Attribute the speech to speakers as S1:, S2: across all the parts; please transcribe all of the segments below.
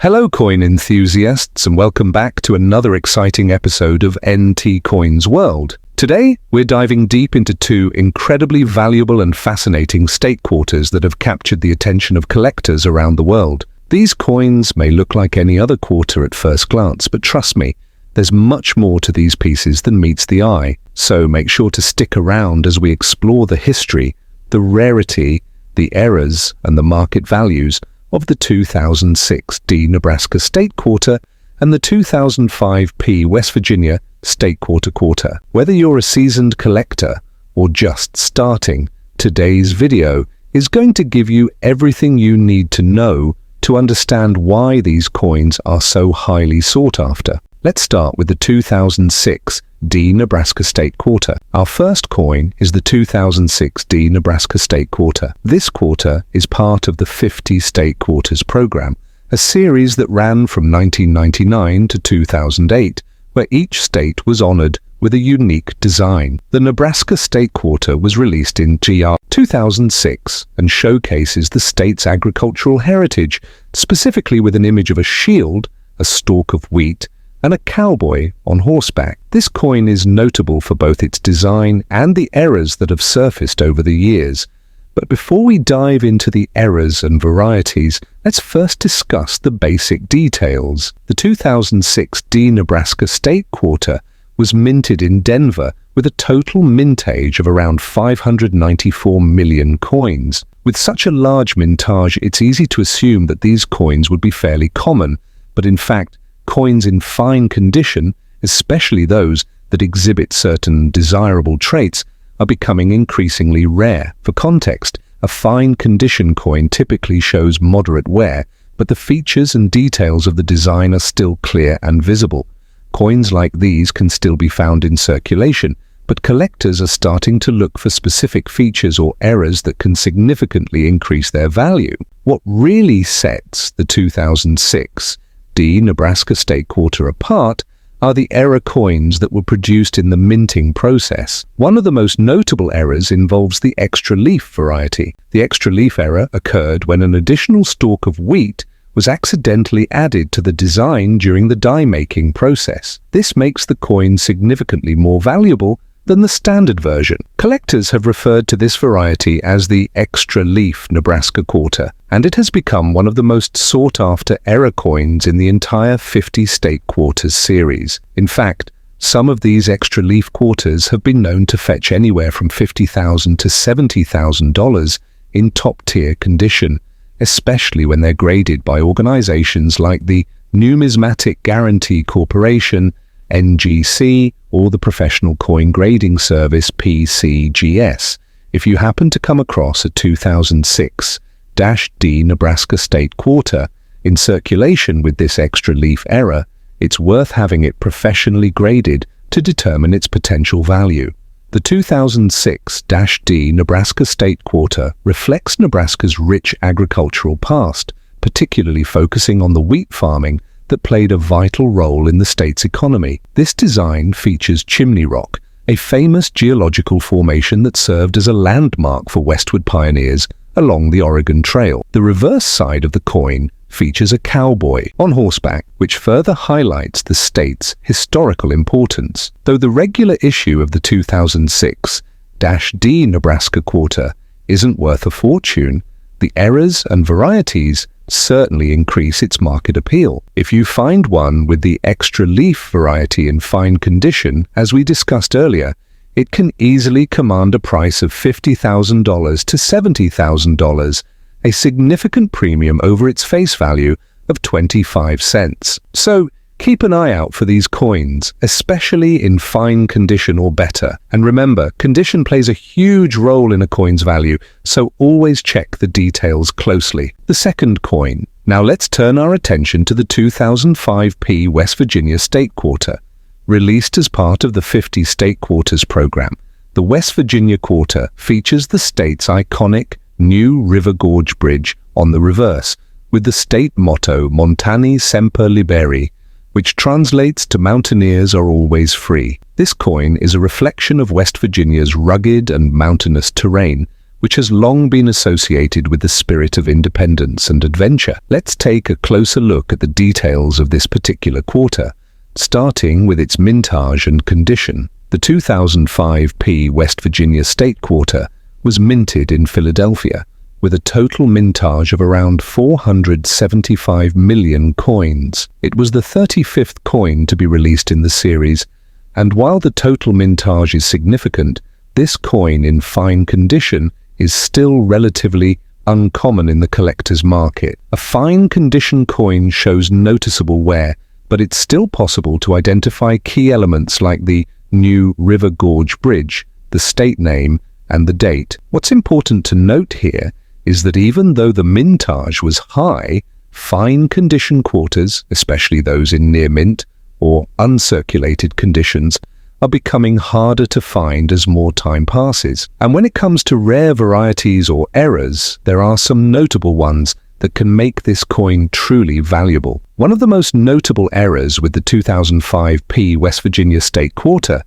S1: Hello coin enthusiasts, and welcome back to another exciting episode of NT Coins World. Today, we're diving deep into two incredibly valuable and fascinating state quarters that have captured the attention of collectors around the world. These coins may look like any other quarter at first glance, but trust me, there's much more to these pieces than meets the eye. So make sure to stick around as we explore the history, the rarity, the errors, and the market values of the 2006 D Nebraska State Quarter and the 2005 P West Virginia State Quarter. Whether you're a seasoned collector or just starting, today's video is going to give you everything you need to know to understand why these coins are so highly sought after. Let's start with the 2006 D Nebraska State Quarter. Our first coin is the 2006 D Nebraska State Quarter. This quarter is part of the 50 State Quarters program, a series that ran from 1999 to 2008, where each state was honored with a unique design. The Nebraska State Quarter was released in GR 2006 and showcases the state's agricultural heritage, specifically with an image of a shield, a stalk of wheat, and a cowboy on horseback. This coin is notable for both its design and the errors that have surfaced over the years. But before we dive into the errors and varieties, let's first discuss the basic details. The 2006 D Nebraska State Quarter was minted in Denver with a total mintage of around 594 million coins. With such a large mintage, it's easy to assume that these coins would be fairly common, but in fact, coins in fine condition, especially those that exhibit certain desirable traits, are becoming increasingly rare. For context, a fine condition coin typically shows moderate wear, but the features and details of the design are still clear and visible. Coins like these can still be found in circulation, but collectors are starting to look for specific features or errors that can significantly increase their value. What really sets the 2006 D Nebraska State Quarter apart are the error coins that were produced in the minting process. One of the most notable errors involves the extra leaf variety. The extra leaf error occurred when an additional stalk of wheat was accidentally added to the design during the die-making process. This makes the coin significantly more valuable than the standard version. Collectors have referred to this variety as the extra leaf Nebraska Quarter, and it has become one of the most sought-after error coins in the entire 50 State Quarters series. In fact, some of these extra leaf quarters have been known to fetch anywhere from $50,000 to $70,000 in top-tier condition, especially when they're graded by organizations like the Numismatic Guarantee Corporation, NGC, or the Professional Coin Grading Service PCGS. If you happen to come across a 2006-D Nebraska State Quarter in circulation with this extra leaf error, it's worth having it professionally graded to determine its potential value. The 2006-D Nebraska State Quarter reflects Nebraska's rich agricultural past, particularly focusing on the wheat farming that played a vital role in the state's economy. This design features Chimney Rock, a famous geological formation that served as a landmark for westward pioneers along the Oregon Trail. The reverse side of the coin features a cowboy on horseback, which further highlights the state's historical importance. Though the regular issue of the 2006-D Nebraska Quarter isn't worth a fortune, the errors and varieties certainly increase its market appeal. If you find one with the extra leaf variety in fine condition, as we discussed earlier, it can easily command a price of $50,000 to $70,000, a significant premium over its face value of 25 cents. So, keep an eye out for these coins, especially in fine condition or better. And remember, condition plays a huge role in a coin's value, so always check the details closely. The second coin. Now let's turn our attention to the 2005 P West Virginia State Quarter. Released as part of the 50 State Quarters program, the West Virginia Quarter features the state's iconic New River Gorge Bridge on the reverse, with the state motto Montani Semper Liberi, which translates to "Mountaineers are always free." This coin is a reflection of West Virginia's rugged and mountainous terrain, which has long been associated with the spirit of independence and adventure. Let's take a closer look at the details of this particular quarter, starting with its mintage and condition. The 2005 West Virginia State Quarter was minted in Philadelphia, with a total mintage of around 475 million coins. It was the 35th coin to be released in the series, and while the total mintage is significant, this coin in fine condition is still relatively uncommon in the collector's market. A fine condition coin shows noticeable wear, but it's still possible to identify key elements like the New River Gorge Bridge, the state name, and the date. What's important to note here is that even though the mintage was high, fine condition quarters, especially those in near mint or uncirculated conditions, are becoming harder to find as more time passes. And when it comes to rare varieties or errors, there are some notable ones that can make this coin truly valuable. One of the most notable errors with the 2005 West Virginia State Quarter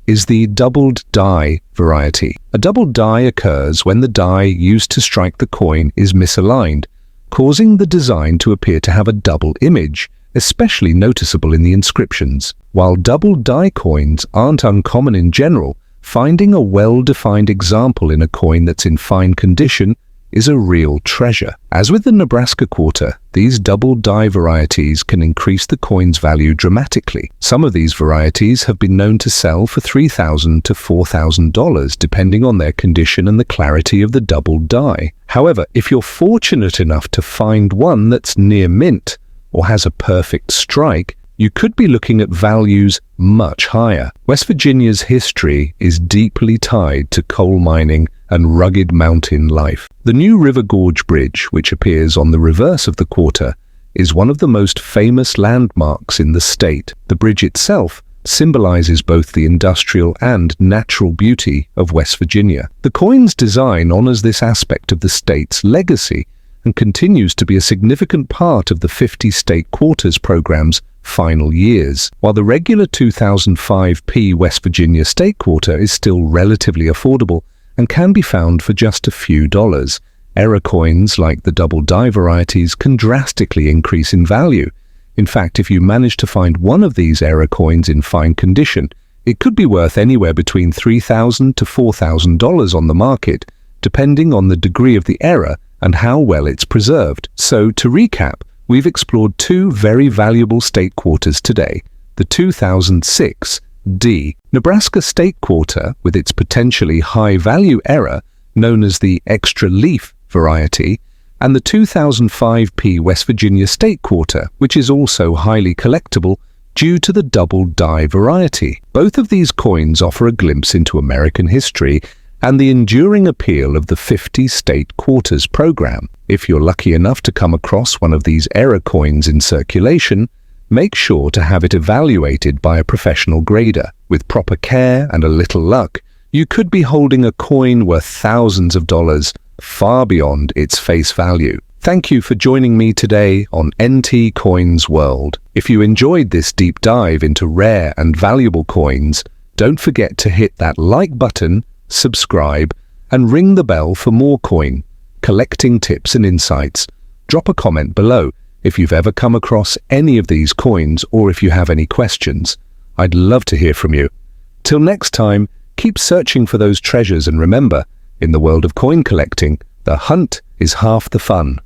S1: is the doubled die variety. A doubled die occurs when the die used to strike the coin is misaligned, causing the design to appear to have a double image, especially noticeable in the inscriptions. While double die coins aren't uncommon in general, finding a well-defined example in a coin that's in fine condition is a real treasure. As with the Nebraska quarter, these double die varieties can increase the coin's value dramatically. Some of these varieties have been known to sell for $3,000 to $4,000 depending on their condition and the clarity of the double die. However, if you're fortunate enough to find one that's near mint or has a perfect strike, you could be looking at values much higher. West Virginia's history is deeply tied to coal mining and rugged mountain life. The New River Gorge Bridge, which appears on the reverse of the quarter, is one of the most famous landmarks in the state. The bridge itself symbolizes both the industrial and natural beauty of West Virginia. The coin's design honors this aspect of the state's legacy and continues to be a significant part of the 50 State Quarters program's final years. While the regular 2005 West Virginia State Quarter is still relatively affordable and can be found for just a few dollars, error coins like the double die varieties can drastically increase in value. In fact, if you manage to find one of these error coins in fine condition, it could be worth anywhere between $3,000 to $4,000 on the market, depending on the degree of the error and how well it's preserved. So, to recap, we've explored two very valuable state quarters today: the 2006 Nebraska State Quarter with its potentially high-value error known as the extra leaf variety, and the 2005 West Virginia State Quarter, which is also highly collectible due to the double die variety. Both of these coins offer a glimpse into American history and the enduring appeal of the 50 State Quarters program. If you're lucky enough to come across one of these error coins in circulation, make sure to have it evaluated by a professional grader. With proper care and a little luck, you could be holding a coin worth thousands of dollars, far beyond its face value. Thank you for joining me today on NT Coins World. If you enjoyed this deep dive into rare and valuable coins, don't forget to hit that like button, subscribe, and ring the bell for more coin collecting tips and insights. Drop a comment below if you've ever come across any of these coins or if you have any questions. I'd love to hear from you. Till next time, keep searching for those treasures, and remember, in the world of coin collecting, the hunt is half the fun.